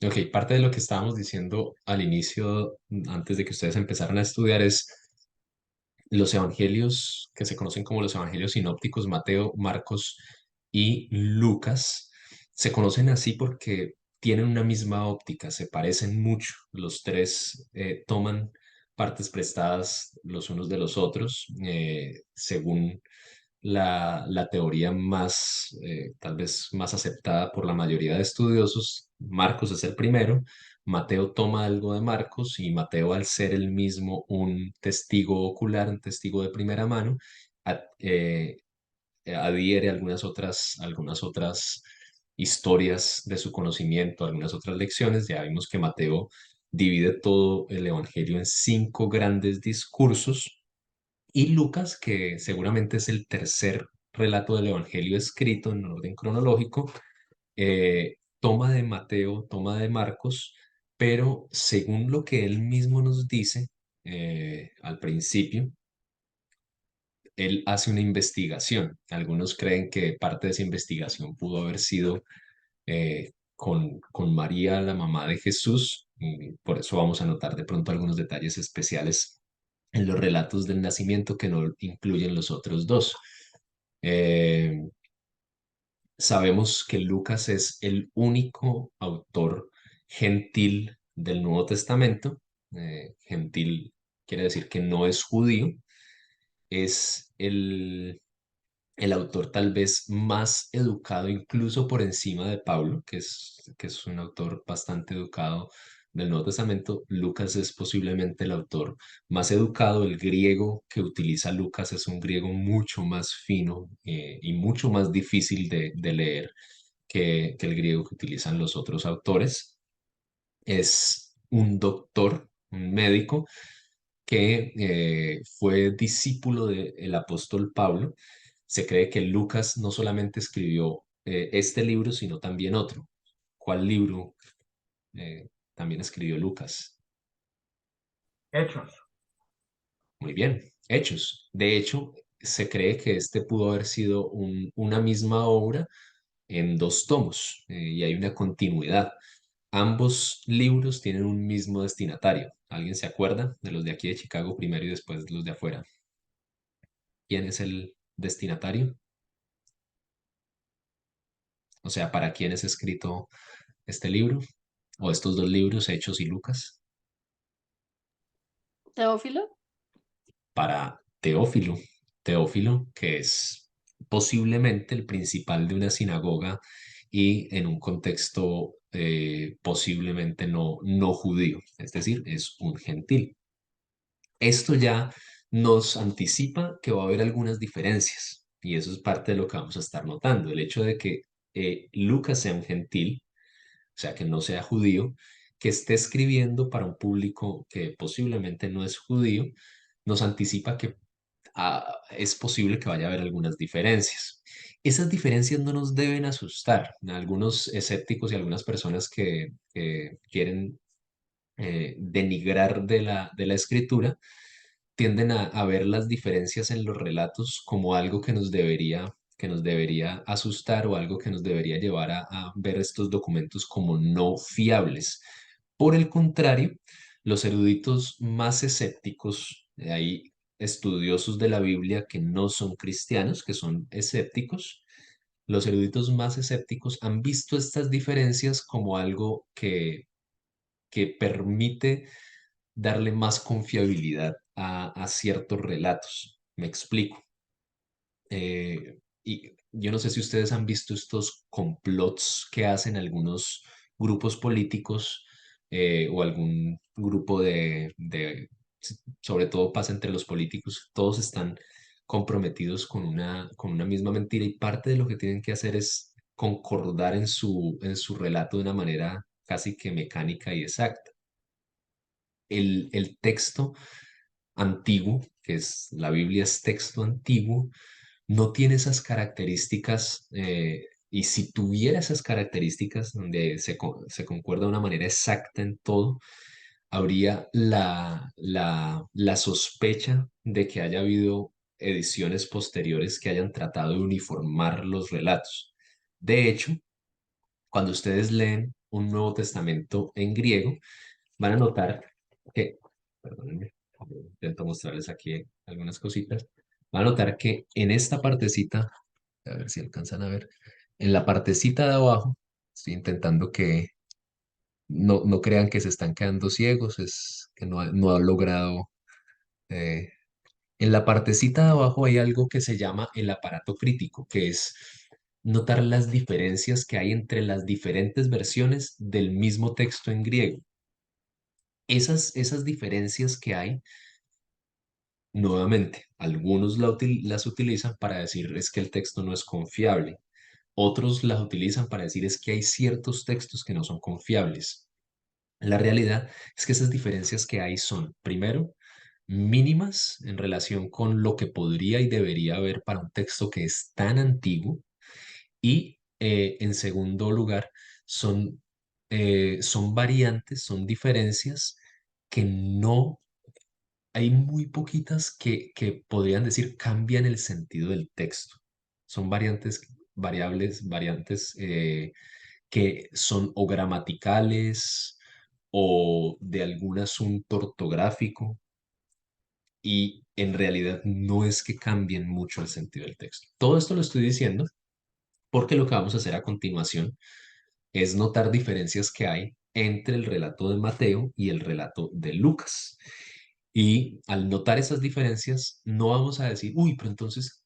Ok, parte de lo que estábamos diciendo al inicio, antes de que ustedes empezaran a estudiar, es los evangelios que se conocen como los evangelios sinópticos, Mateo, Marcos y Lucas, se conocen así porque tienen una misma óptica, se parecen mucho. Los tres toman partes prestadas los unos de los otros, según la teoría más, tal vez más aceptada por la mayoría de estudiosos. Marcos es el primero. Mateo toma algo de Marcos y Mateo, al ser el mismo un testigo ocular, un testigo de primera mano, a- eh, adhiere a algunas otras historias de su conocimiento, algunas otras lecciones. Ya vimos que Mateo divide todo el Evangelio en cinco grandes discursos, y Lucas, que seguramente es el tercer relato del Evangelio escrito en orden cronológico, toma de Mateo, toma de Marcos, pero según lo que él mismo nos dice al principio, él hace una investigación. Algunos creen que parte de esa investigación pudo haber sido con María, la mamá de Jesús, y por eso vamos a notar de pronto algunos detalles especiales en los relatos del nacimiento que no incluyen los otros dos. Eh, Sabemos que Lucas es el único autor gentil del Nuevo Testamento. Gentil quiere decir que no es judío. Es el autor tal vez más educado, incluso por encima de Pablo, que es un autor bastante educado del Nuevo Testamento. Lucas es posiblemente el autor más educado. El griego que utiliza Lucas es un griego mucho más fino y mucho más difícil de leer que el griego que utilizan los otros autores. Es un doctor, un médico, que fue discípulo del apóstol Pablo. Se cree que Lucas no solamente escribió este libro, sino también otro. ¿Cuál libro también escribió Lucas? Hechos. Muy bien, Hechos. De hecho, se cree que este pudo haber sido una misma obra en dos tomos, y hay una continuidad. Ambos libros tienen un mismo destinatario. ¿Alguien se acuerda de los de aquí de Chicago primero y después los de afuera? ¿Quién es el destinatario? O sea, ¿para quién es escrito este libro? O estos dos libros, Hechos y Lucas. Teófilo. Para Teófilo. Teófilo, que es posiblemente el principal de una sinagoga y en un contexto posiblemente no judío, es decir, es un gentil. Esto ya nos anticipa que va a haber algunas diferencias, y eso es parte de lo que vamos a estar notando. El hecho de que Lucas sea un gentil, o sea, que no sea judío, que esté escribiendo para un público que posiblemente no es judío, nos anticipa que es posible que vaya a haber algunas diferencias. Esas diferencias no nos deben asustar. Algunos escépticos y algunas personas que quieren denigrar de la escritura tienden a ver las diferencias en los relatos como algo que nos debería asustar, o algo que nos debería llevar a ver estos documentos como no fiables. Por el contrario, los eruditos más escépticos, hay estudiosos de la Biblia que no son cristianos, que son escépticos. Los eruditos más escépticos han visto estas diferencias como algo que permite darle más confiabilidad a ciertos relatos. Me explico. Y yo no sé si ustedes han visto estos complots que hacen algunos grupos políticos, o algún grupo sobre todo pasa entre los políticos. Todos están comprometidos con una misma mentira, y parte de lo que tienen que hacer es concordar en su relato de una manera casi que mecánica y exacta. El texto antiguo, que es la Biblia, es texto antiguo, no tiene esas características, y si tuviera esas características donde se concuerda de una manera exacta en todo, habría la sospecha de que haya habido ediciones posteriores que hayan tratado de uniformar los relatos. De hecho, cuando ustedes leen un Nuevo Testamento en griego, van a notar que, perdónenme, intento mostrarles aquí algunas cositas, van a notar que en esta partecita, a ver si alcanzan a ver, en la partecita de abajo, estoy intentando que no crean que se están quedando ciegos, es que no ha logrado eh, en la partecita de abajo hay algo que se llama el aparato crítico, que es notar las diferencias que hay entre las diferentes versiones del mismo texto en griego. Esas diferencias que hay, nuevamente, algunos las utilizan para decir es que el texto no es confiable. Otros las utilizan para decir es que hay ciertos textos que no son confiables. La realidad es que esas diferencias que hay son, primero, mínimas en relación con lo que podría y debería haber para un texto que es tan antiguo y, en segundo lugar, son variantes, son diferencias que no, hay muy poquitas que podrían decir cambian el sentido del texto. Son variantes, variantes que son o gramaticales o de algún asunto ortográfico y en realidad no es que cambien mucho el sentido del texto. Todo esto lo estoy diciendo porque lo que vamos a hacer a continuación es notar diferencias que hay entre el relato de Mateo y el relato de Lucas. Y al notar esas diferencias, no vamos a decir, uy, pero entonces,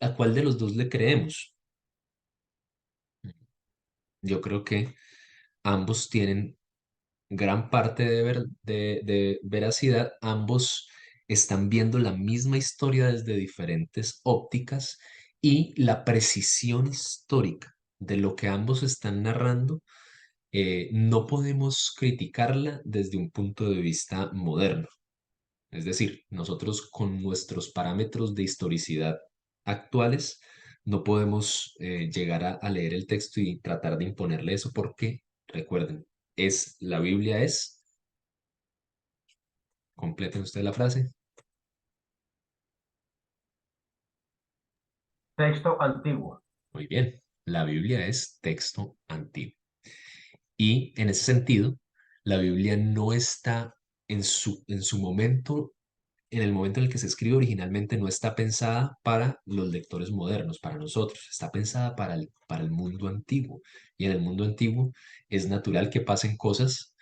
¿a cuál de los dos le creemos? Yo creo que ambos tienen gran parte de veracidad, ambos están viendo la misma historia desde diferentes ópticas y la precisión histórica de lo que ambos están narrando, no podemos criticarla desde un punto de vista moderno. Es decir, nosotros con nuestros parámetros de historicidad actuales no podemos llegar a leer el texto y tratar de imponerle eso porque, recuerden, la Biblia es, completen ustedes la frase, Texto antiguo. muy bien, la Biblia es texto antiguo. Y en ese sentido, la Biblia no está en su momento, en el momento en el que se escribe originalmente, no está pensada para los lectores modernos, para nosotros, está pensada para el mundo antiguo. Y en el mundo antiguo es natural que pasen cosas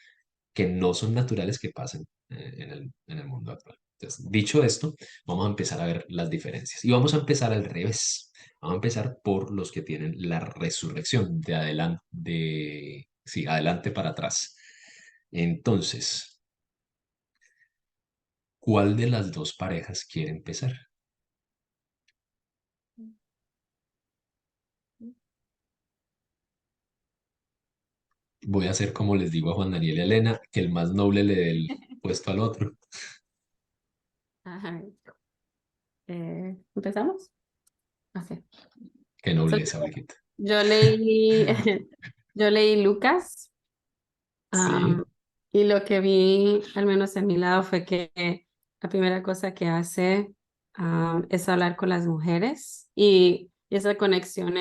que no son naturales que pasen en el mundo actual. Entonces, dicho esto, vamos a empezar a ver las diferencias. Y vamos a empezar al revés. Vamos a empezar por los que tienen la resurrección de adelante, sí, adelante para atrás. Entonces, ¿cuál de las dos parejas quiere empezar? Voy a hacer como les digo a Juan Daniel y a Elena, que el más noble le dé el puesto al otro. Ajá. ¿Empezamos? Ok. Qué So, nobleza, Olguita. yo leí, yo leí Lucas, Sí. am, y lo que vi, al menos en mi lado, fue que la primera cosa que hace es hablar con las mujeres y esa conexión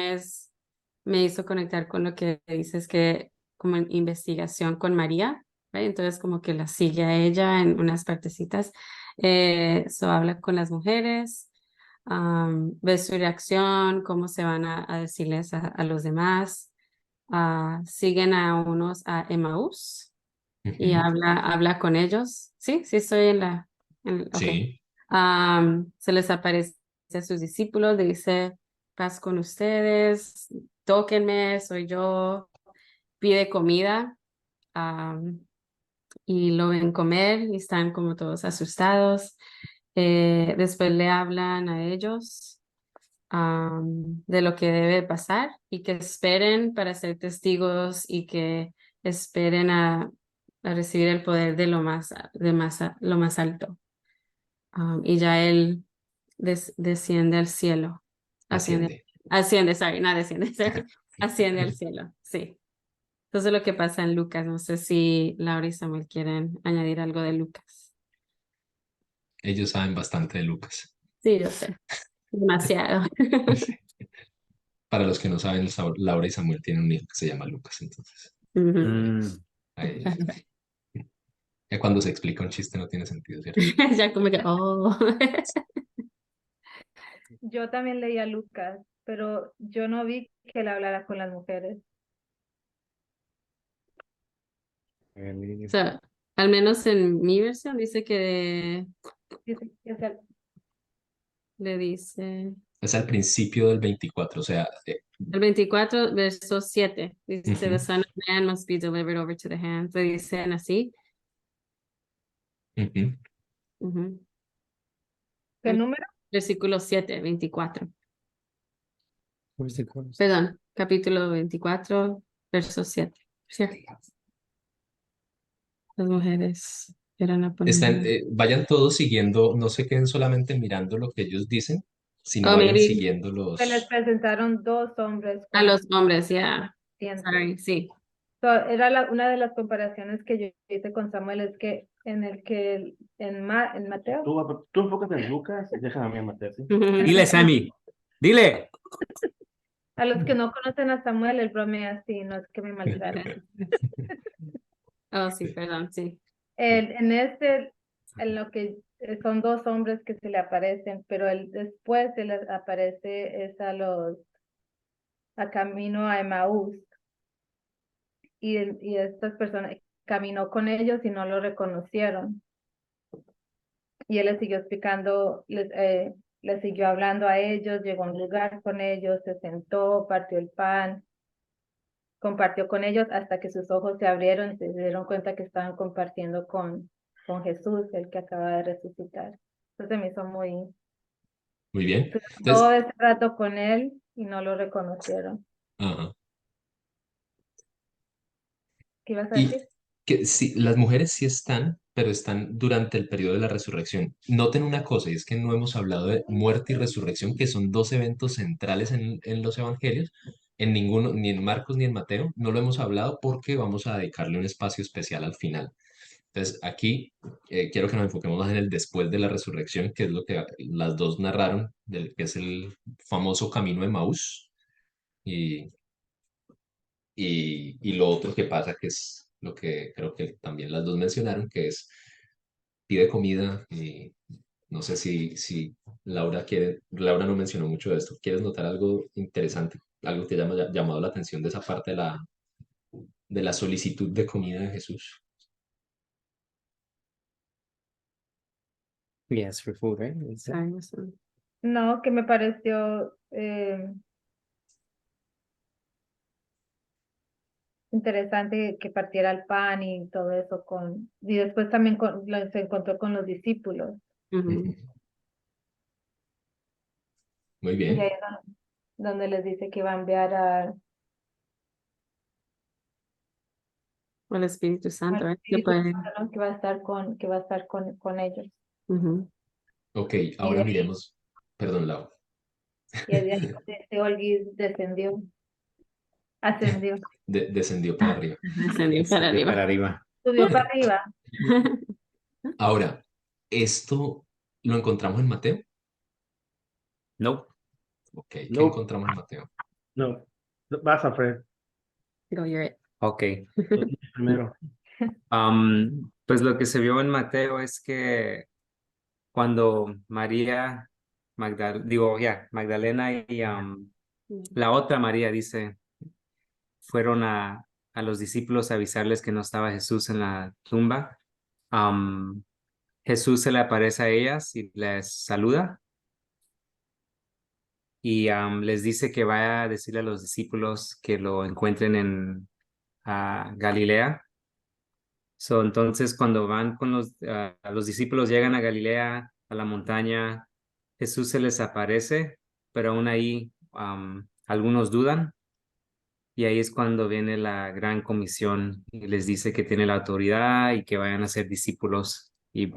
me hizo conectar con lo que dices que como en investigación con María, ¿right? Entonces como que la sigue a ella en unas partecitas, habla con las mujeres, ve su reacción, cómo se van a decirles a los demás, siguen a unos a Emaús y Ujú. habla con ellos. Sí, sí estoy ok. Sí. Se les aparece a sus discípulos, le dice, paz con ustedes, tóquenme, soy yo, pide comida, y lo ven comer y están como todos asustados. Después le hablan a ellos de lo que debe pasar y que esperen para ser testigos y que esperen a recibir el poder de lo más alto. Y ya él desciende al cielo. Asciende, Asciende. asciende, sorry, no desciende, asciende al cielo, sí. Entonces lo que pasa en Lucas, no sé si Laura y Samuel quieren añadir algo de Lucas. Ellos saben bastante de Lucas. Sí, yo sé, demasiado. Sí. Para los que no saben, Laura y Samuel tienen un hijo que se llama Lucas, entonces. Ujú. Ay, ya cuando se explica un chiste no tiene sentido, ¿cierto? Ya como que, oh. Yo también leí a Lucas, pero yo no vi que él hablara con las mujeres. O sea, al menos en mi versión dice que Dice, o sea, le dice, Es al principio del 24, o sea, el 24, verso 7, dice, ujú, the Son of Man must be delivered over to the hands. Le dicen así. ujú. Ujú. ¿qué número? Versículo 7, 24. Perdón, capítulo 24, verso 7. ¿Cierto? Las mujeres eran a Están, poner. vayan todos siguiendo, no se queden solamente mirando lo que ellos dicen, sino Oh, vayan maybe siguiendo Se les los... presentaron dos hombres a con los hombres, ya. dientes. Sorry, sí. Era una de las comparaciones que yo hice con Samuel, es que en el que en Mateo, Tú enfócate en Lucas y déjame a mí en Mateo, ¿sí? Dile, Sammy. Dile. a los que no conocen a Samuel, él bromea así, no es que me maltrate. Oh, sí, perdón, sí. En este, en lo que son dos hombres que se le aparecen, pero después se les aparece es a camino a Emaús, y estas personas caminó con ellos y no lo reconocieron. Y él les siguió explicando, les siguió hablando a ellos, llegó a un lugar con ellos, se sentó, partió el pan, compartió con ellos hasta que sus ojos se abrieron y se dieron cuenta que estaban compartiendo con Jesús, el que acaba de resucitar. Entonces me hizo Muy bien. todo Entonces, ese rato con él y no lo reconocieron. ajá. ¿Qué ibas a Y decir? que sí, las mujeres sí están, pero están durante el periodo de la resurrección. Noten una cosa, y es que no hemos hablado de muerte y resurrección, que son dos eventos centrales en los evangelios. En ninguno, ni en Marcos ni en Mateo, no lo hemos hablado porque vamos a dedicarle un espacio especial al final. Entonces, aquí quiero que nos enfoquemos más en el después de la resurrección, que es lo que las dos narraron, que es el famoso camino de Maús. Y y lo otro que pasa, que es lo que creo que también las dos mencionaron, que es pide comida y no sé si Laura no mencionó mucho de esto. ¿Quieres notar algo interesante? Algo que haya llamado la atención de esa parte de la solicitud de comida de Jesús. Yes, for food, right? Sorry, no sé. No, que me pareció interesante que partiera el pan y todo eso y después también se encontró con los discípulos. Ujú. Muy Y ahí bien. es donde les dice que va a enviar a O el Espíritu Santo, al ¿eh? Que Espíritu puede. Santo, ¿no? Que va a estar con ellos. Ujú. Ok, Y ahora de ahí, miremos. Perdón, Laura. y de ahí este Olguis ascendió, Descendió para arriba. Ascendió para De para arriba. arriba. subió para arriba. Ahora, ¿esto lo encontramos en Mateo? No, Ok, ¿qué No, encontramos en Mateo? no. Vas a Fred. Go, you're it. ok. Tú primero. Pues lo que se vio en Mateo es que cuando María Magdalena y la otra María, dice, fueron a los discípulos a avisarles que no estaba Jesús en la tumba. am, Jesús se le aparece a ellas y les saluda y les dice que vaya a decirle a los discípulos que lo encuentren en Galilea. Entonces, cuando van con los discípulos llegan a Galilea, a la montaña, Jesús se les aparece, pero aún ahí algunos dudan. Y ahí es cuando viene la gran comisión y les dice que tiene la autoridad y que vayan a ser discípulos y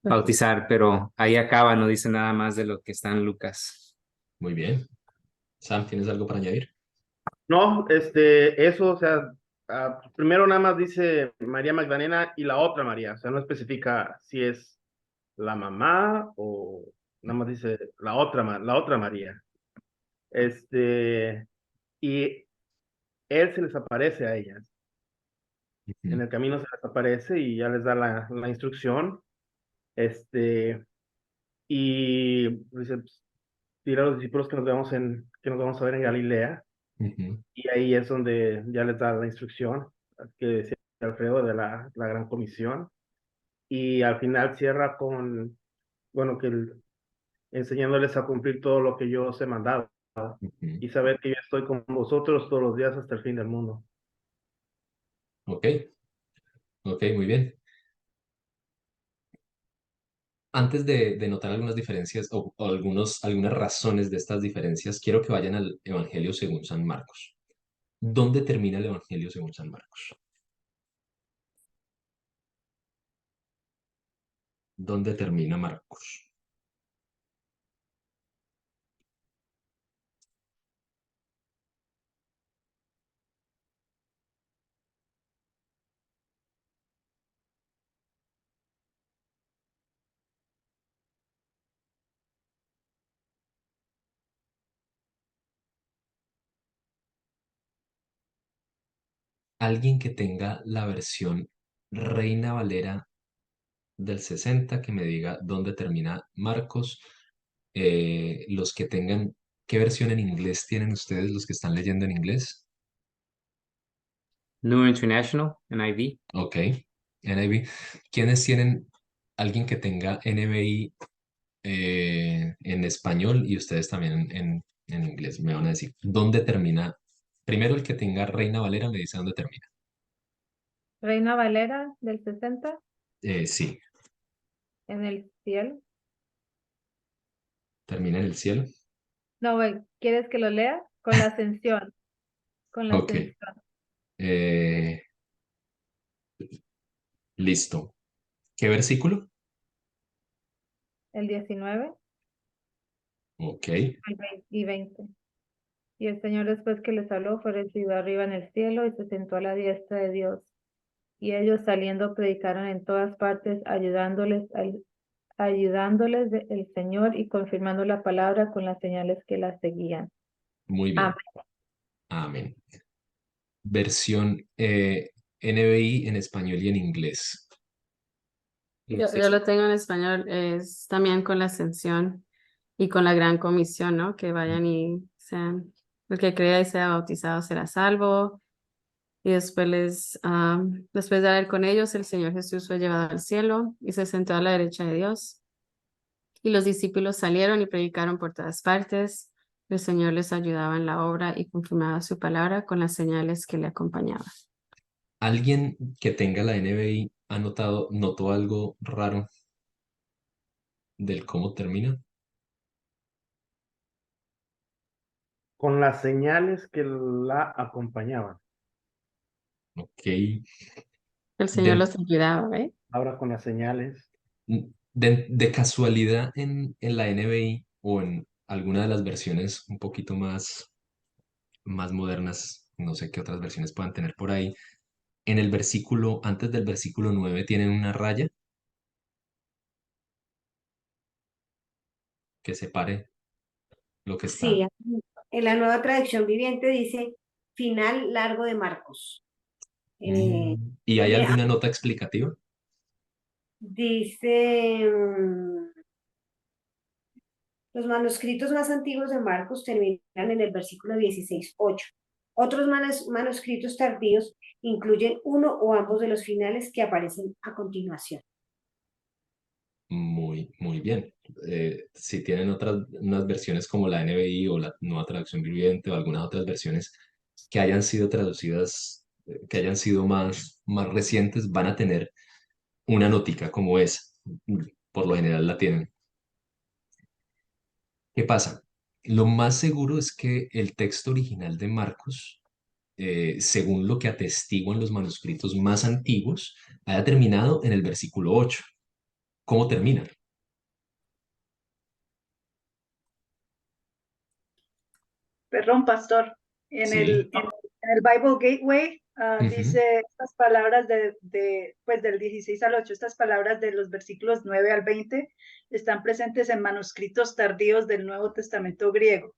bautizar, pero ahí acaba, no dice nada más de lo que está en Lucas. Muy bien. Sam, ¿tienes algo para añadir? No, eso, o sea, primero nada más dice María Magdalena y la otra María, o sea, no especifica si es la mamá o nada más dice la otra María. Y él se les aparece a ellas. En el camino se les aparece y ya les da la instrucción. Y dice, pues, dile a los discípulos que que nos vamos a ver en Galilea. Ujú. Y ahí es donde ya les da la instrucción que decía Alfredo de la gran comisión. Y al final cierra con, bueno, enseñándoles a cumplir todo lo que yo os he mandado Ujú. y saber que yo estoy con vosotros todos los días hasta el fin del mundo. Ok, ok, muy bien. Antes de notar algunas diferencias o algunas razones de estas diferencias, quiero que vayan al Evangelio según San Marcos. ¿Dónde termina el Evangelio según San Marcos? ¿Dónde termina Marcos? Alguien que tenga la versión Reina Valera del 60, que me diga dónde termina Marcos. Los que tengan, ¿qué versión en inglés tienen ustedes los que están leyendo en inglés? New International, NIV. Ok, NIV. ¿Quiénes tienen alguien que tenga NBI en español y ustedes también en inglés? Me van a decir, ¿dónde termina? Primero el que tenga Reina Valera me dice dónde termina. Reina Valera del 60 Sí, en el cielo. termina en el cielo. No, güey, ¿quieres que lo lea? Con la ascensión. Con la Ok, ascensión. eh, listo. ¿Qué versículo? El 19 Ok, y 20. Y el Señor después que les habló fue recibido arriba en el cielo y se sentó a la diestra de Dios. Y ellos saliendo predicaron en todas partes, ayudándoles el Señor y confirmando la palabra con las señales que la seguían. muy Amén. bien. Amén. Versión NBI en español y en inglés. Yo lo tengo en español, es también con la ascensión y con la gran comisión, ¿no? Que vayan y sean, el que crea y sea bautizado será salvo. Y después de hablar con ellos, el Señor Jesús fue llevado al cielo y se sentó a la derecha de Dios. Y los discípulos salieron y predicaron por todas partes. El Señor les ayudaba en la obra y confirmaba su palabra con las señales que le acompañaban. ¿Alguien que tenga la NBI notó algo raro del cómo termina? Con las señales que la acompañaban. Ok. El Señor De, los ayudaba, ¿eh? Ahora con las señales. de casualidad en la NBI o en alguna de las versiones un poquito más modernas, no sé qué otras versiones puedan tener por ahí, en el versículo, antes del versículo 9 tienen una raya que separe lo que Sí, está. en la nueva traducción viviente dice final largo de Marcos. ¿Y hay Tiene, alguna nota explicativa? dice, los manuscritos más antiguos de Marcos terminan en el versículo 16:8. Otros manuscritos tardíos incluyen uno o ambos de los finales que aparecen a continuación. Muy bien. Si tienen unas versiones como la NBI o la nueva traducción viviente o algunas otras versiones que hayan sido traducidas, que hayan sido más recientes, van a tener una notica como esa. Por lo general la tienen. ¿Qué pasa? Lo más seguro es que el texto original de Marcos, según lo que atestiguan los manuscritos más antiguos, haya terminado en el versículo 8. ¿Cómo termina? Perdón, pastor, Sí. en el Bible Gateway Ujú. dice estas palabras pues del 16 al 8, estas palabras de los versículos 9 al 20 están presentes en manuscritos tardíos del Nuevo Testamento griego.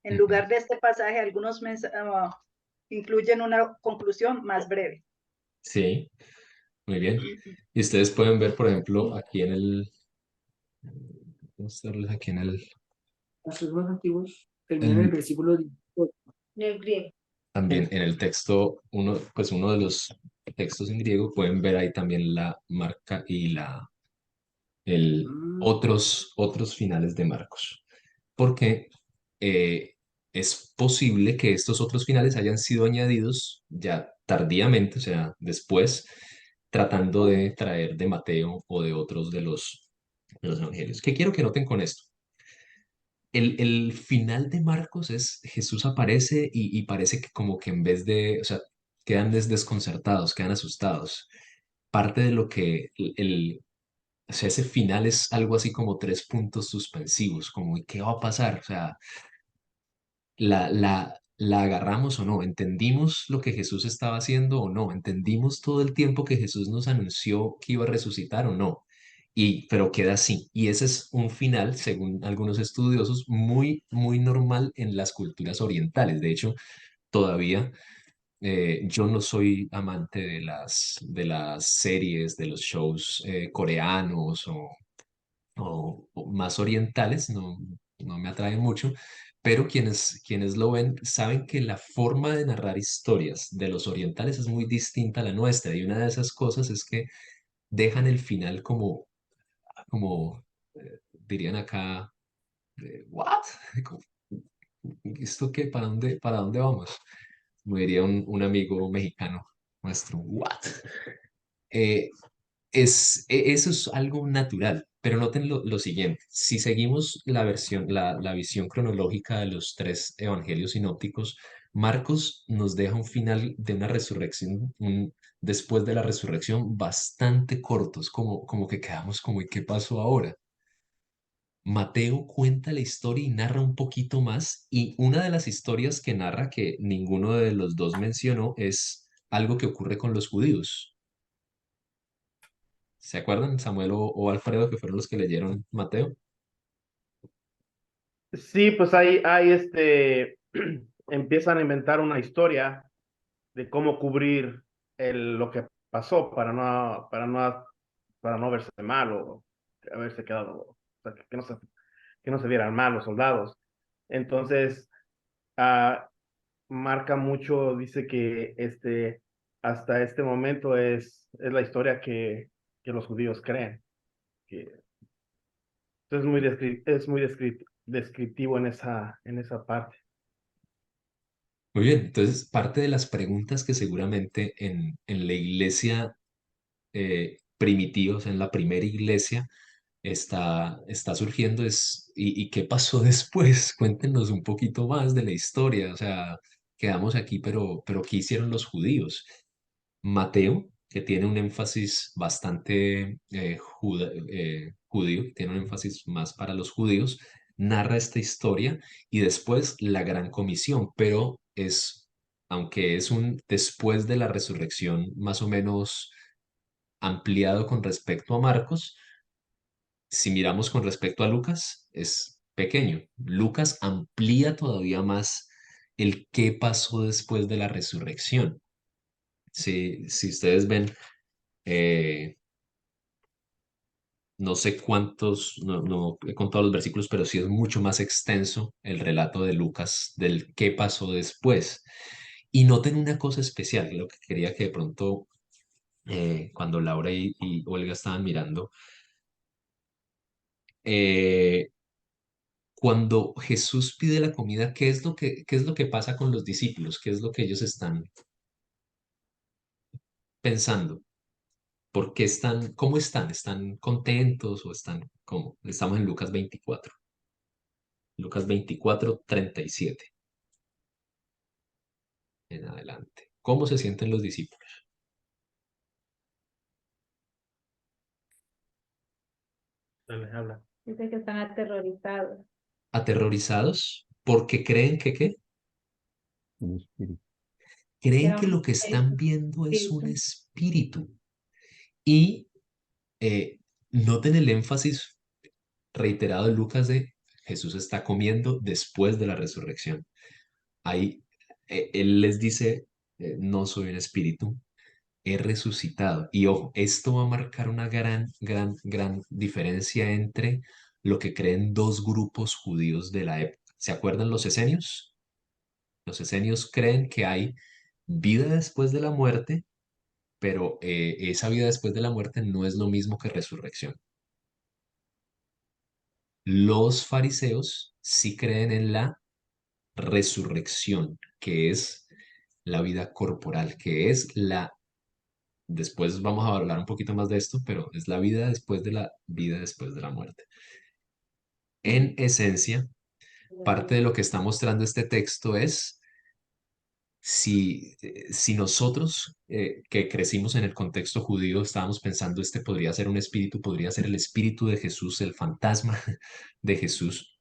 En Ujú. lugar de este pasaje, algunos incluyen una conclusión más breve. Sí, muy bien. Y ustedes pueden ver, por ejemplo, aquí en el, vamos a mostrarles aquí en el, Los más antiguos terminan en el versículo 18. En el griego. también en el texto, uno de los textos en griego, pueden ver ahí también la marca y otros finales de Marcos. Porque es posible que estos otros finales hayan sido añadidos ya tardíamente, o sea, después, tratando de traer de Mateo o de otros de los evangelios. ¿Qué quiero que noten con esto? El final de Marcos es Jesús aparece y parece que como que en vez de, o sea, quedan desconcertados, quedan asustados. Parte de lo que o sea, ese final es algo así como tres puntos suspensivos, como ¿y qué va a pasar? O sea, la agarramos o no, entendimos lo que Jesús estaba haciendo o no, entendimos todo el tiempo que Jesús nos anunció que iba a resucitar o no. Pero queda así. Y ese es un final, según algunos estudiosos, muy, muy normal en las culturas orientales. De hecho, todavía yo no soy amante de las series, de los shows coreanos o más orientales, no me atraen mucho, pero quienes lo ven saben que la forma de narrar historias de los orientales es muy distinta a la nuestra, y una de esas cosas es que dejan el final como dirían acá, ¿what? Como, ¿esto qué? ¿Para dónde vamos? Como diría un amigo mexicano nuestro, ¿what? Eh, eso es algo natural, pero noten lo siguiente, si seguimos la visión cronológica de los tres evangelios sinópticos, Marcos nos deja un final de una resurrección, después de la resurrección bastante cortos, como que quedamos como, ¿y qué pasó ahora? Mateo cuenta la historia y narra un poquito más, y una de las historias que narra que ninguno de los dos mencionó es algo que ocurre con los judíos. ¿Se acuerdan, Samuel o Alfredo, que fueron los que leyeron Mateo? Sí, pues ahí empiezan a inventar una historia de cómo cubrir lo que pasó para no verse mal o haberse quedado, o sea, que no se vieran mal los soldados. Entonces, ah, marca mucho, dice que hasta este momento es la historia que los judíos creen. Que, es muy descriptivo en esa parte. Muy bien, entonces parte de las preguntas que seguramente en la iglesia primitiva, o sea, en la primera iglesia, está surgiendo es, ¿y qué pasó después? Cuéntenos un poquito más de la historia, o sea, quedamos aquí, pero ¿qué hicieron los judíos? Mateo, que tiene un énfasis bastante judío, tiene un énfasis más para los judíos, narra esta historia y después la gran comisión, pero aunque es un después de la resurrección más o menos ampliado con respecto a Marcos, si miramos con respecto a Lucas, es pequeño. Lucas amplía todavía más el qué pasó después de la resurrección. Si ustedes ven, eh, no sé cuántos, no he contado los versículos, pero sí es mucho más extenso el relato de Lucas del qué pasó después. Y noten una cosa especial, lo que quería que de pronto, cuando Laura y Olga estaban mirando, eh, cuando Jesús pide la comida, ¿qué es lo que pasa con los discípulos? ¿Qué es lo que ellos están pensando? ¿Por qué están, cómo están? ¿Están contentos o están cómo? Estamos en Lucas 24. Lucas 24:37 en adelante. ¿Cómo se sienten los discípulos? Dale, habla. Dice que están aterrorizados. ¿Aterrorizados? Porque creen que ¿qué? Un espíritu. Creen Era que un lo que están viendo es un espíritu. espíritu. Y noten el énfasis reiterado de Lucas de Jesús está comiendo después de la resurrección. Ahí él les dice, no soy un espíritu. he resucitado. Y ojo, esto va a marcar una gran diferencia entre lo que creen dos grupos judíos de la época. ¿Se acuerdan los esenios? Los esenios creen que hay vida después de la muerte, pero esa vida después de la muerte no es lo mismo que resurrección. Los fariseos sí creen en la resurrección, que es la vida corporal, que es la, después vamos a hablar un poquito más de esto, pero es la vida después de la vida después de la muerte. En esencia, parte de lo que está mostrando este texto es si nosotros que crecimos en el contexto judío estábamos pensando este podría ser un espíritu, podría ser el espíritu de Jesús, el fantasma de Jesús,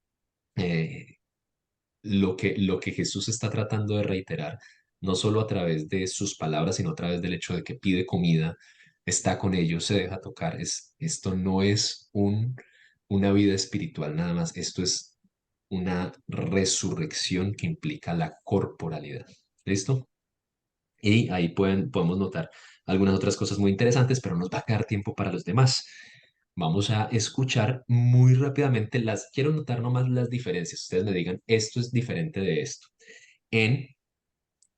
eh, lo que Jesús está tratando de reiterar, no solo a través de sus palabras, sino a través del hecho de que pide comida, está con ellos, se deja tocar. Esto no es una vida espiritual nada más, esto es una resurrección que implica la corporalidad. ¿Listo? Y ahí podemos notar algunas otras cosas muy interesantes, pero nos va a quedar tiempo para los demás. Vamos a escuchar muy rápidamente quiero notar nomás las diferencias. Ustedes me digan, esto es diferente de esto. En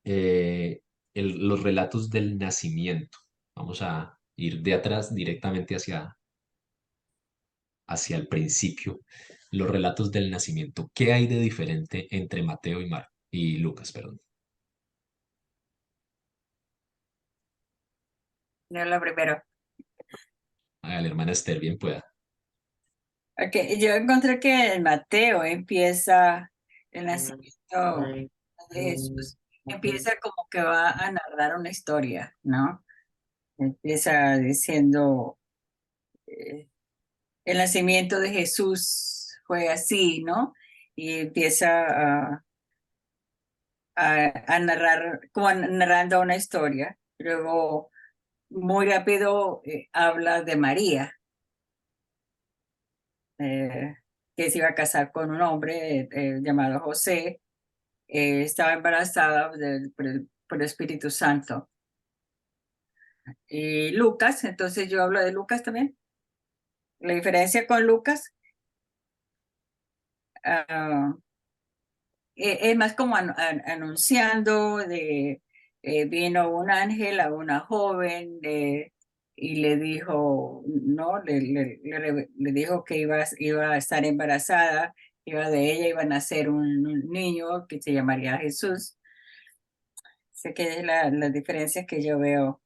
eh, los relatos del nacimiento. Vamos a ir de atrás directamente hacia el principio. Los relatos del nacimiento. ¿Qué hay de diferente entre Mateo y Lucas, perdón? No, lo primero. A la hermana Esther, bien pueda. Okay, yo encontré que en Mateo empieza el nacimiento de Jesús, empieza como que va a narrar una historia, ¿no? Empieza diciendo, el nacimiento de Jesús fue así, ¿no? Y empieza a narrar, como narrando una historia. Luego, muy rápido, habla de María, que se iba a casar con un hombre llamado José. Estaba embarazada por el Espíritu Santo. Y Lucas, entonces yo hablo de Lucas también. La diferencia con Lucas es más como anunciando vino un ángel a una joven y le dijo, ¿no? Le dijo que iba a estar embarazada, de ella iba a nacer un niño que se llamaría Jesús. Sé que es las diferencias que yo veo,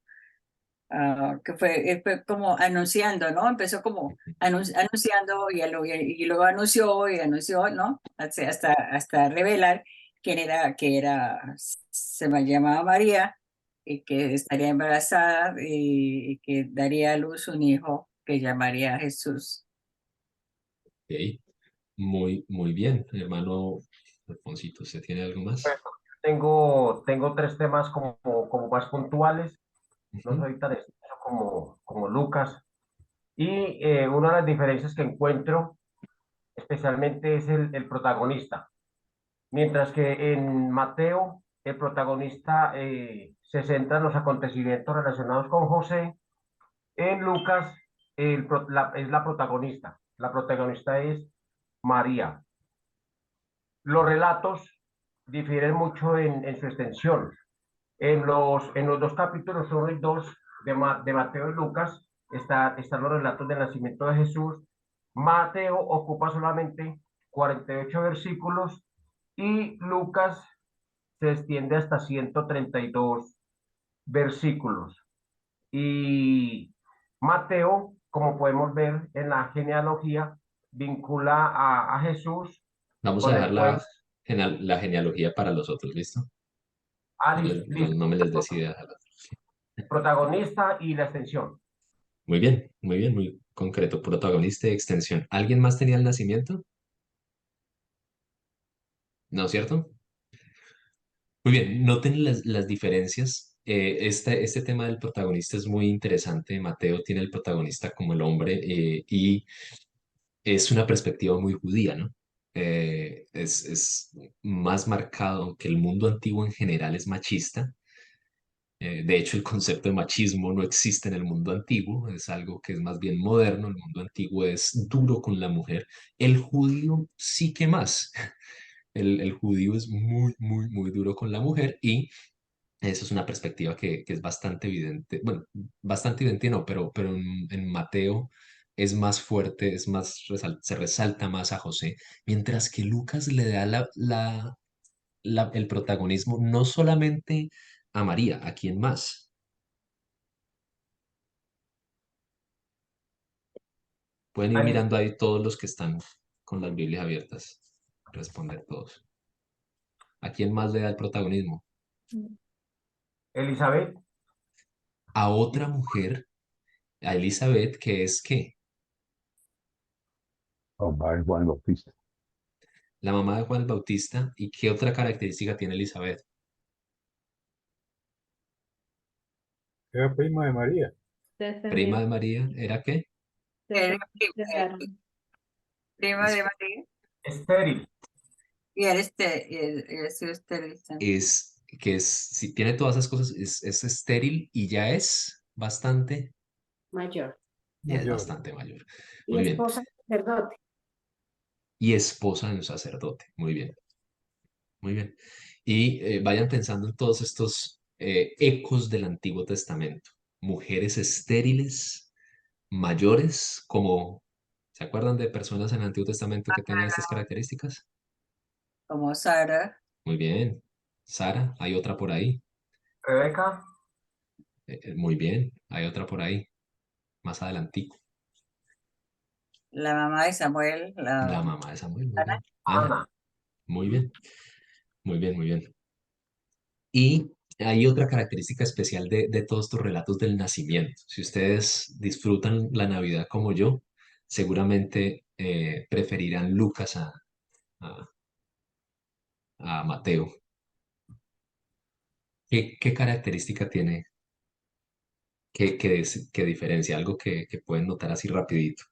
que fue como anunciando, ¿no? Empezó como anunciando y luego anunció, ¿no? Hasta revelar se llamaba María y que estaría embarazada y que daría a luz un hijo que llamaría Jesús. Ok, muy bien, hermano Alfonsito, ¿usted tiene algo más? Tengo tres temas como más puntuales, no Ujú. soy tan extenso como Lucas. Y una de las diferencias que encuentro especialmente es el protagonista. Mientras que en Mateo el protagonista se centra en los acontecimientos relacionados con José, en Lucas es la protagonista. La protagonista es María. Los relatos difieren mucho en su extensión. En los dos capítulos 1 y 2 de Mateo y Lucas están los relatos del nacimiento de Jesús. Mateo ocupa solamente 48 versículos y Lucas se extiende hasta 132 versículos. Y Mateo, como podemos ver en la genealogía, vincula a Jesús Vamos a con dejar el pueblo. la genealogía para los otros, ¿listo? Listo. No me les decida. Protagonista y la extensión. Muy bien, muy concreto. Protagonista y extensión. ¿Alguien más tenía el nacimiento? ¿No, cierto? Muy bien, noten las diferencias. Este tema del protagonista es muy interesante. Mateo tiene el protagonista como el hombre y es una perspectiva muy judía, ¿no? Es más marcado, aunque el mundo antiguo en general es machista, De hecho, el concepto de machismo no existe en el mundo antiguo, es algo que es más bien moderno. El mundo antiguo es duro con la mujer. El judío sí que más. El judío es muy, muy, muy duro con la mujer y eso es una perspectiva que es bastante evidente. Bueno, bastante evidente no, pero en Mateo es más fuerte, es más, se resalta más a José, mientras que Lucas le da el protagonismo no solamente a María, ¿a quién más? Pueden ir Ahí, mirando ahí todos los que están con las Biblias abiertas, responder todos. ¿A quién más le da el protagonismo? Elizabeth, A otra mujer, a Elizabeth, que es ¿qué? Mamá de Juan Bautista. La mamá de Juan el Bautista. ¿Y qué otra característica tiene Elizabeth? Era prima de María. Prima de Descendiente María, ¿era qué? Era de Aarón. prima de Es, María. estéril, Y era estéril también. si tiene todas esas cosas, es estéril y ya es bastante, Mayor. ya es Mayor. bastante mayor. Y Muy bien. esposa del sacerdote. Y esposa de un sacerdote. Muy bien, muy bien. Y vayan pensando en todos estos ecos del Antiguo Testamento. Mujeres estériles, mayores, como, ¿se acuerdan de personas en el Antiguo Testamento que tengan estas características? Como Sara, Muy bien. Sara, hay otra por ahí. Rebeca, Muy bien, hay otra por ahí, más adelantico. la mamá de Samuel, La la mamá de Samuel, muy Ana. bien. Ana, Ana. muy bien, muy bien, muy bien. Y hay otra característica especial de todos estos relatos del nacimiento. Si ustedes disfrutan la Navidad como yo, seguramente preferirán Lucas a, a Mateo. ¿Qué característica tiene que diferencia? Algo que pueden notar así rapidito.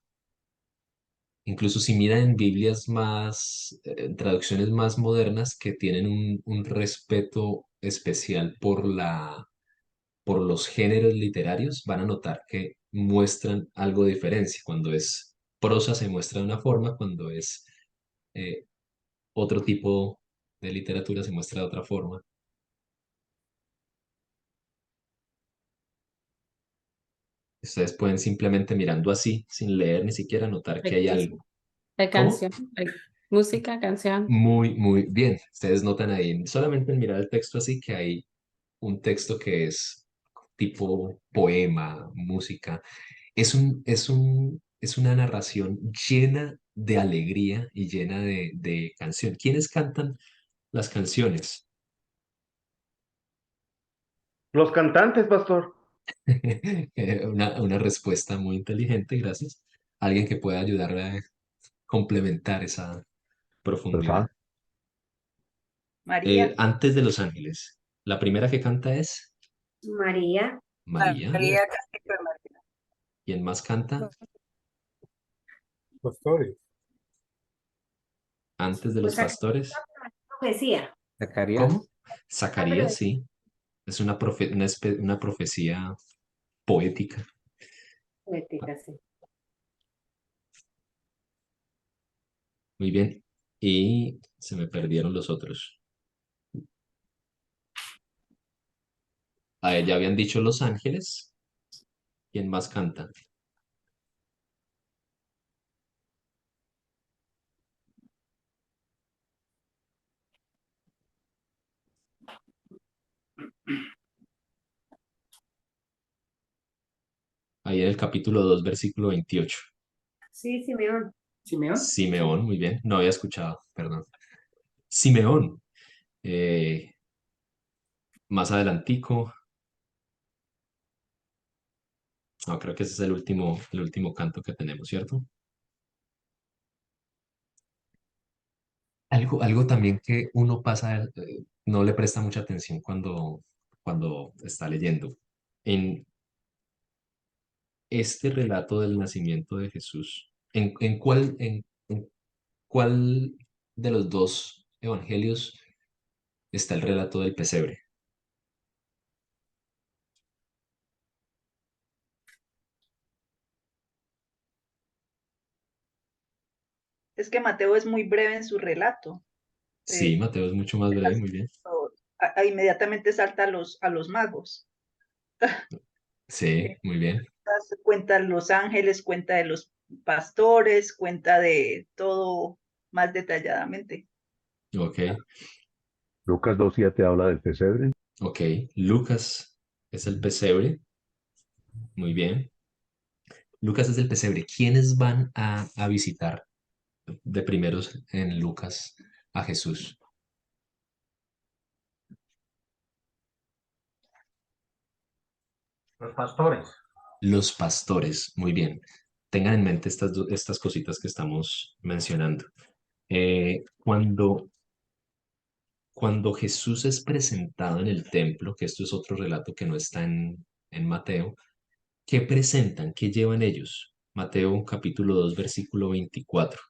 Incluso si miran en Biblias más, traducciones más modernas que tienen un respeto especial por los géneros literarios, van a notar que muestran algo de diferencia. Cuando es prosa se muestra de una forma, cuando es eh, otro tipo de literatura se muestra de otra forma. Ustedes pueden simplemente mirando así, sin leer ni siquiera, notar que hay algo. De ¿Cómo? canción, música, canción. Muy, muy bien. Ustedes notan ahí, solamente en mirar el texto así, que hay un texto que es tipo poema, música. Es una narración llena de alegría y llena de canción. ¿Quiénes cantan las canciones? Los cantantes, pastor. Una respuesta muy inteligente, gracias. Alguien que pueda ayudar a complementar esa Los profundidad. ángeles. María, Antes de Los Ángeles, la primera que canta es María, María. María Castillo de María. ¿Quién más canta Pastores. antes de pues los acá pastores? profecía. ¿Cómo? Zacarías. Ah, pero Zacarías, sí. Es una profecía poética. poética, sí. Muy bien. Y se me perdieron los otros. Ya habían dicho Los Ángeles. ¿Quién más canta? Ahí en el capítulo 2 versículo 28. Sí, Simeón. ¿Simeón? Sí. Simeón, muy bien. No había escuchado, perdón. Simeón. eh, Más adelantico. No, creo que ese es el último canto que tenemos, ¿cierto? Algo también que uno pasa, no le presta mucha atención cuando está leyendo. En este relato del nacimiento de Jesús, ¿en cuál de los dos evangelios está el relato del pesebre? Es que Mateo es muy breve en su relato. Sí, Mateo es mucho más breve, muy bien. Inmediatamente salta a los magos. Sí, muy bien. Cuenta los ángeles, cuenta de los pastores, cuenta de todo más detalladamente. Ok, Lucas 2:7 habla del pesebre. ok. Lucas es el pesebre, muy bien. Lucas es el pesebre. ¿Quiénes van a visitar de primeros en Lucas a Jesús? Los pastores. Los pastores, muy bien. Tengan en mente estas cositas que estamos mencionando. Cuando Jesús es presentado en el templo, que esto es otro relato que no está en Mateo, ¿qué presentan? ¿Qué llevan ellos? Mateo capítulo 2 versículo 24.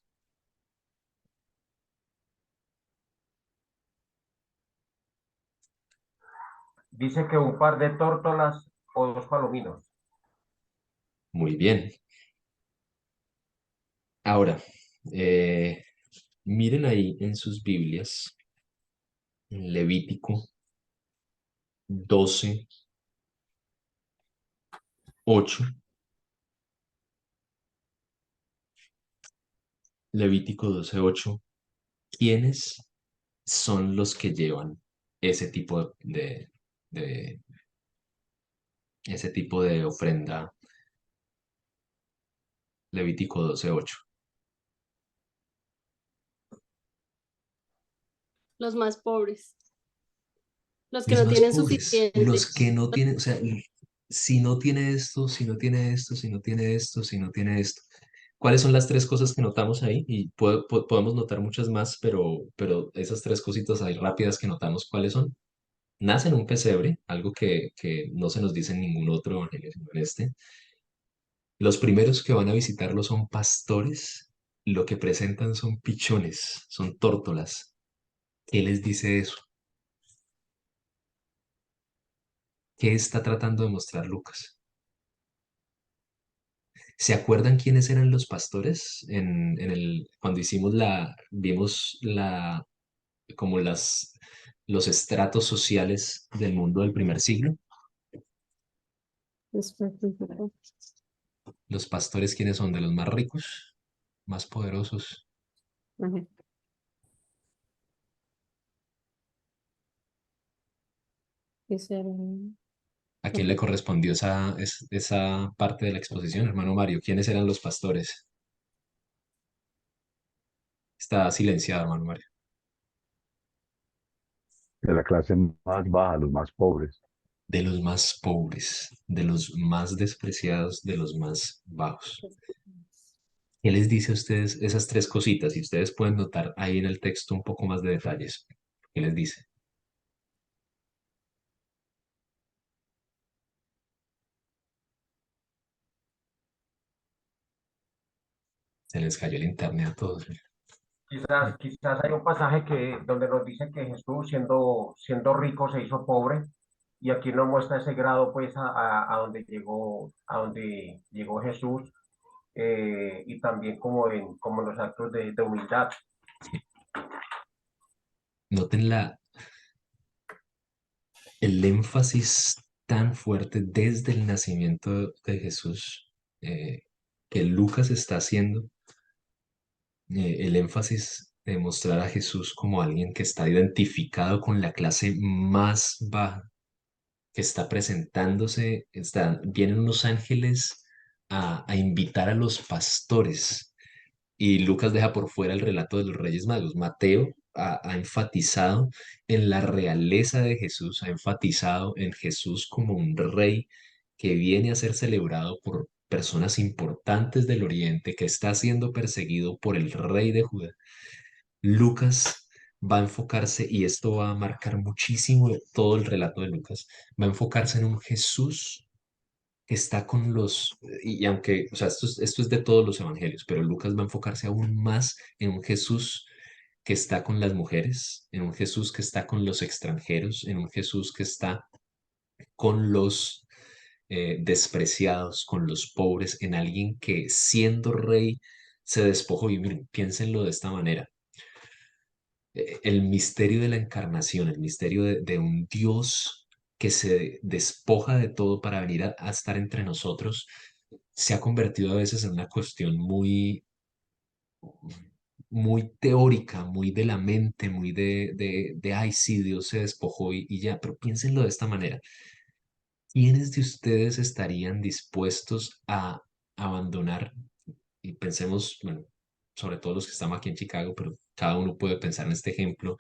Dice que un par de tórtolas o 2 palominos. Muy bien. Ahora, miren ahí en sus Biblias, en Levítico 12:8. Levítico 12:8. ¿Quiénes son los que llevan ese tipo de, ese tipo de ofrenda? Levítico 12:8. Los más pobres, los que Los no más tienen pobres, los suficiente. que no tienen, o sea, si no tiene esto, si no tiene esto, si no tiene esto, si no tiene esto. ¿Cuáles son las tres cosas que notamos ahí? Y podemos notar muchas más, pero esas tres cositas ahí rápidas que notamos, ¿cuáles son? Nace en un pesebre, algo que no se nos dice en ningún otro evangelio, sino en este. Los primeros que van a visitarlo son pastores, lo que presentan son pichones, son tórtolas. ¿Qué les dice eso? ¿Qué está tratando de mostrar Lucas? ¿Se acuerdan quiénes eran los pastores? Cuando vimos como los estratos sociales del mundo del primer siglo. Los pastores, ¿quiénes son? De los más ricos, más poderosos. Ujú. ¿A quién le correspondió esa parte de la exposición, hermano Mario? ¿Quiénes eran los pastores? Está silenciado, hermano Mario. De la clase más baja, los más pobres. De los más pobres, de los más despreciados, de los más bajos. ¿Qué les dice a ustedes esas tres cositas? Y ustedes pueden notar ahí en el texto un poco más de detalles. ¿Qué les dice? Se les cayó el internet a todos. Quizás hay un pasaje donde nos dice que Jesús, siendo rico, se hizo pobre, y aquí nos muestra ese grado, pues, a donde llegó Jesús, y también como en los actos de humildad. Noten el énfasis tan fuerte desde el nacimiento de Jesús que Lucas está haciendo, el énfasis de mostrar a Jesús como alguien que está identificado con la clase más baja, que está presentándose, vienen unos ángeles a invitar a los pastores. Y Lucas deja por fuera el relato de los Reyes Magos. Mateo ha enfatizado en la realeza de Jesús, ha enfatizado en Jesús como un rey que viene a ser celebrado por personas importantes del Oriente, que está siendo perseguido por el rey de Judá. Lucas va a enfocarse, y esto va a marcar muchísimo todo el relato de Lucas, va a enfocarse en un Jesús que está con y aunque, o sea, esto es de todos los evangelios, pero Lucas va a enfocarse aún más en un Jesús que está con las mujeres, en un Jesús que está con los extranjeros, en un Jesús que está con los despreciados, con los pobres, en alguien que siendo rey se despojó. Y miren, piénsenlo de esta manera. El misterio de la encarnación, el misterio de un Dios que se despoja de todo para venir a estar entre nosotros, se ha convertido a veces en una cuestión muy teórica, muy de la mente, muy ay, sí, Dios se despojó y ya, pero piénsenlo de esta manera. ¿Quiénes de ustedes estarían dispuestos a abandonar? Y pensemos, bueno, sobre todo los que estamos aquí en Chicago, pero cada uno puede pensar en este ejemplo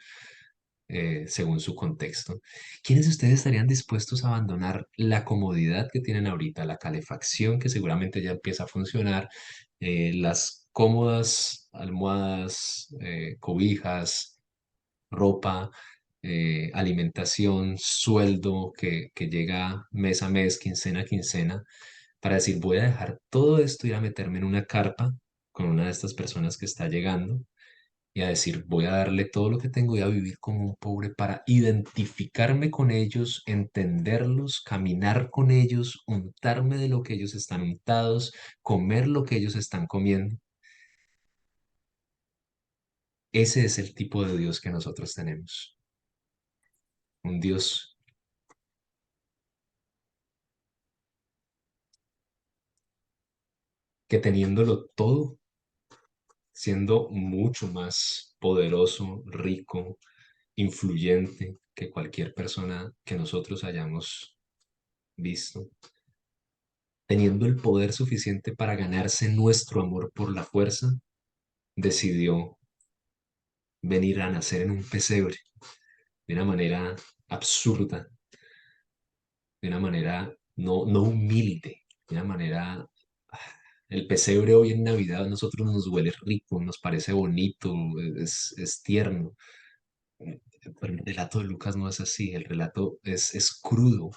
según su contexto. ¿Quiénes de ustedes estarían dispuestos a abandonar la comodidad que tienen ahorita, la calefacción que seguramente ya empieza a funcionar, las cómodas almohadas, cobijas, ropa, alimentación, sueldo que llega mes a mes, quincena a quincena, para decir, voy a dejar todo esto y a meterme en una carpa con una de estas personas que está llegando y a decir, voy a darle todo lo que tengo y a vivir como un pobre para identificarme con ellos, entenderlos, caminar con ellos, untarme de lo que ellos están untados, comer lo que ellos están comiendo? Ese es el tipo de Dios que nosotros tenemos. Un Dios que teniéndolo todo, siendo mucho más poderoso, rico, influyente que cualquier persona que nosotros hayamos visto, teniendo el poder suficiente para ganarse nuestro amor por la fuerza, decidió venir a nacer en un pesebre de una manera absurda, de una manera no humilde, de una manera... El pesebre hoy en Navidad a nosotros nos huele rico, nos parece bonito, es tierno. Pero el relato de Lucas no es así, el relato es crudo.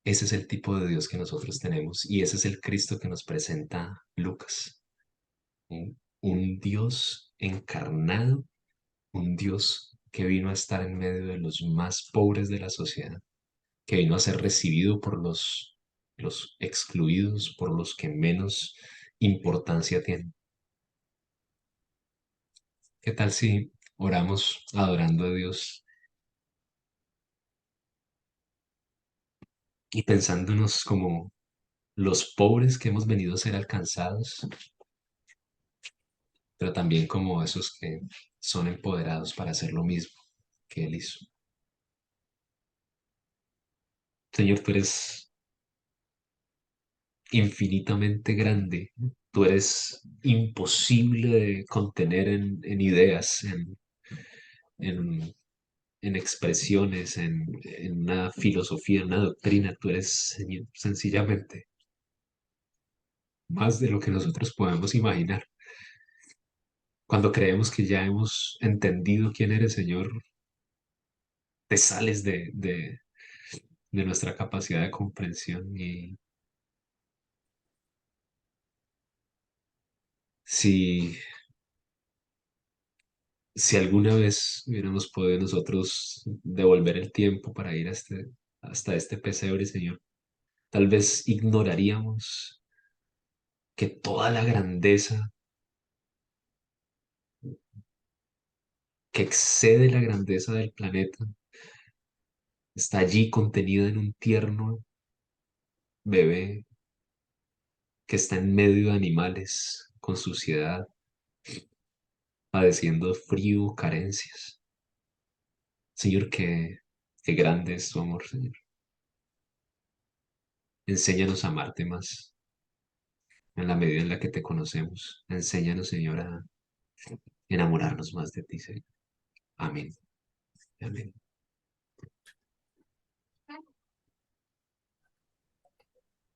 Ese es el tipo de Dios que nosotros tenemos y ese es el Cristo que nos presenta Lucas. Un Dios encarnado, un Dios que vino a estar en medio de los más pobres de la sociedad, que vino a ser recibido por los excluidos, por los que menos importancia tienen. ¿Qué tal si oramos adorando a Dios y pensándonos como los pobres que hemos venido a ser alcanzados, pero también como esos que son empoderados para hacer lo mismo que Él hizo? Señor, tú eres infinitamente grande, tú eres imposible de contener en ideas, en, en expresiones, en una filosofía, en una doctrina. Tú eres, Señor, sencillamente más de lo que nosotros podemos imaginar. Cuando creemos que ya hemos entendido quién eres, Señor, te sales de nuestra capacidad de comprensión. Y si, si alguna vez hubiéramos podido nosotros devolver el tiempo para ir hasta este pesebre, Señor, tal vez ignoraríamos que toda la grandeza que excede la grandeza del planeta está allí contenida en un tierno bebé que está en medio de animales con suciedad, padeciendo frío, carencias. Señor, qué grande es tu amor, Señor. Enséñanos a amarte más en la medida en la que te conocemos. Enséñanos, Señor, a enamorarnos más de ti, Señor. Amén. Amén.